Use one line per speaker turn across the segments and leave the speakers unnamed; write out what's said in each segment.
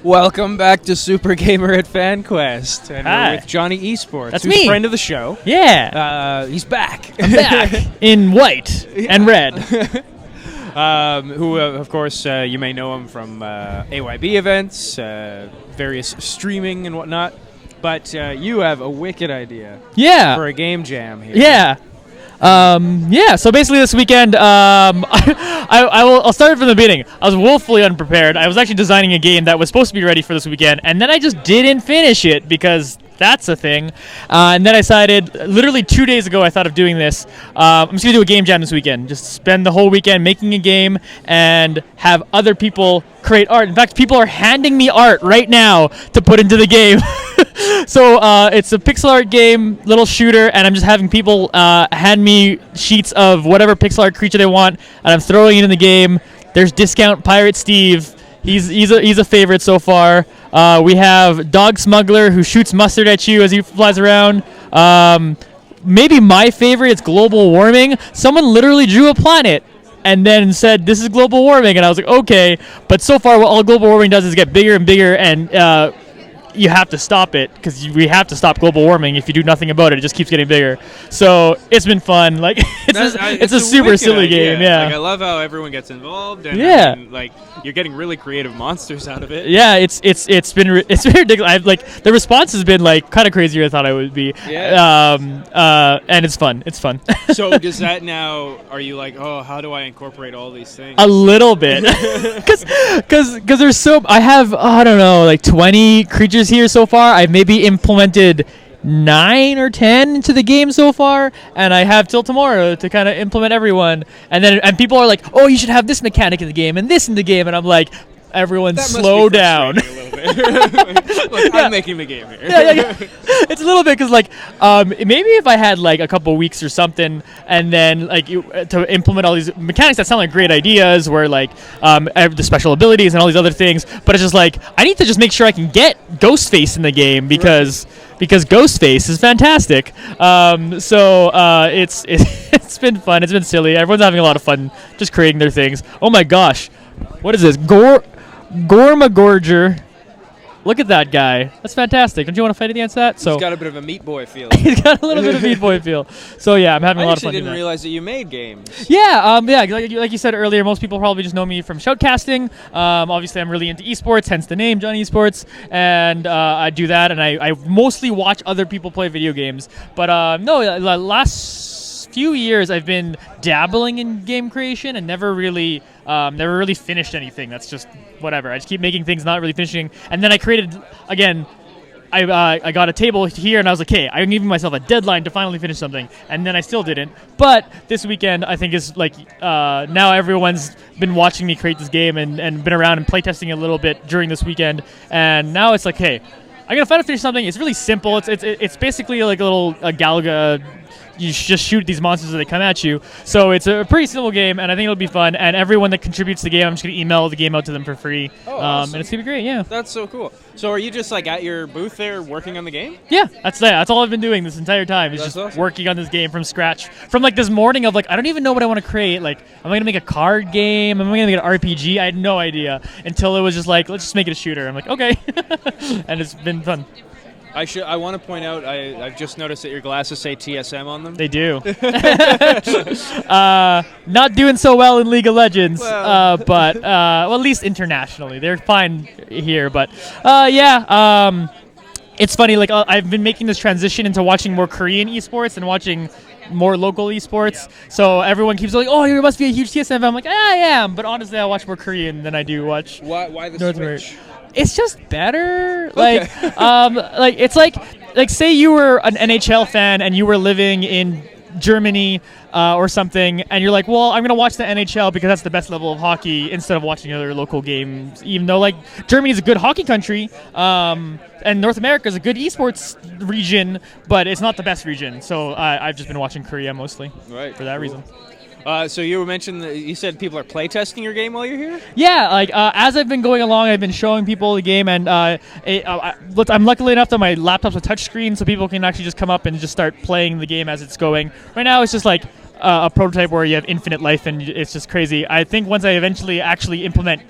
Welcome back to Super Gamer at FanQuest. And
Hi.
we're with Jonny eSports,
That's
who's
me.
a friend of the show.
Yeah.
He's back.
I'm back in white and red.
Who, of course, you may know him from AYB events, various streaming and whatnot. But you have a wicked idea
Yeah.
for a game jam here.
Yeah. So basically this weekend, I'll start from the beginning. I was woefully unprepared. I was actually designing a game that was supposed to be ready for this weekend, and then I just didn't finish it because that's a thing. And then I decided, literally 2 days ago, I thought of doing this. I'm just going to do a game jam this weekend. Just spend the whole weekend making a game and have other people create art. In fact, people are handing me art right now to put into the game. So it's a pixel art game, little shooter, and I'm just having people hand me sheets of whatever pixel art creature they want, and I'm throwing it in the game. There's Discount Pirate Steve. He's a favorite so far. We have Dog Smuggler, who shoots mustard at you as he flies around. Maybe my favorite is global warming. Someone literally drew a planet and then said, this is global warming, and I was like, okay. But so far, what all global warming does is get bigger and bigger, and you have to stop it because we have to stop global warming. If you do nothing about it, it just keeps getting bigger. So it's been fun. Like it's a super silly game. Yeah.
Like, I love how everyone gets involved. And,
Yeah.
and, like you're getting really creative monsters out of it.
Yeah, it's been ridiculous. I've the response has been like kind of crazier than I thought it would be.
Yeah.
And it's fun. It's fun.
So does that now? Are you like, oh, how do I incorporate all these things?
A little bit, because there's I have I don't know, like 20 creatures here so far. I've maybe implemented 9 or 10 into the game so far, and I have till tomorrow to kind of implement everyone. And people are like, oh, you should have this mechanic in the game and this in the game, and I'm like, everyone
That must
slow
be
down.
frustrating a little bit. Look,
Yeah.
I'm making the game here.
yeah. It's a little bit because maybe if I had like a couple weeks or something, and then to implement all these mechanics that sound like great ideas, where the special abilities and all these other things, but it's just like I need to just make sure I can get Ghostface in the game because Ghostface is fantastic. It's been fun. It's been silly. Everyone's having a lot of fun just creating their things. Oh my gosh, what is this? Gormagorger. Look at that guy. That's fantastic. Don't you want to fight against that?
He's got a bit of a Meat Boy feel.
He's got a little bit of Meat Boy feel. So yeah, I'm having a lot of fun.
I actually didn't
doing that.
realize that you made games.
Yeah, like you said earlier, most people probably just know me from shoutcasting. Obviously, I'm really into esports, hence the name Jonny eSports, and I do that, and I mostly watch other people play video games. But the last few years, I've been dabbling in game creation and never really finished anything. That's just whatever. I just keep making things, not really finishing. And then I created, again, I got a table here, and I was like, hey, I'm giving myself a deadline to finally finish something. And then I still didn't. But this weekend, I think is now everyone's been watching me create this game and been around and playtesting a little bit during this weekend. And now it's like, hey, I'm going to finally finish something. It's really simple. It's basically like a little Galaga. You just shoot these monsters as they come at you. So it's a pretty simple game, and I think it'll be fun. And everyone that contributes to the game, I'm just going to email the game out to them for free.
Oh, awesome.
And it's going to be great, yeah.
That's so cool. So are you just like at your booth there working on the game?
Yeah, that's all I've been doing this entire time. Is
That's
just
awesome.
working on this game from scratch. From this morning of I don't even know what I want to create. Am I going to make a card game? Am I going to make an RPG? I had no idea until it was just let's just make it a shooter. I'm like, okay. And it's been fun.
I want to point out, I've just noticed that your glasses say TSM on them.
They do. Not doing so well in League of Legends,
Well.
but at least internationally, they're fine here. But it's funny. I've been making this transition into watching more Korean esports and watching more local esports. Yeah. So everyone keeps like, "Oh, you must be a huge TSM fan." I'm like, I am, but honestly, I watch more Korean than I do watch.
Why the
North
switch?
America. It's just better.
Okay.
It's like say you were an NHL fan and you were living in Germany or something, and you're like, well, I'm going to watch the NHL because that's the best level of hockey instead of watching other local games, even though Germany is a good hockey country and North America is a good esports region, but it's not the best region. So I've just been watching Korea mostly for that reason.
So you mentioned that you said people are playtesting your game while you're here?
Yeah, as I've been going along, I've been showing people the game, and I'm lucky enough that my laptop's a touchscreen, so people can actually just come up and just start playing the game as it's going. Right now, it's just a prototype where you have infinite life, and it's just crazy. I think once I eventually actually implement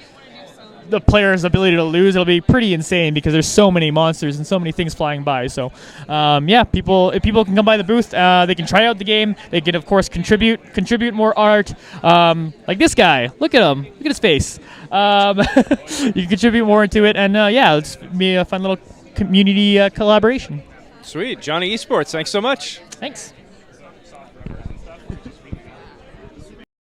the player's ability to lose, it'll be pretty insane because there's so many monsters and so many things flying by. So, if people can come by the booth, they can try out the game. They can, of course, contribute more art. Like this guy, look at him, look at his face. You can contribute more into it, and it's be a fun little community collaboration.
Sweet, Jonny eSports. Thanks so much.
Thanks.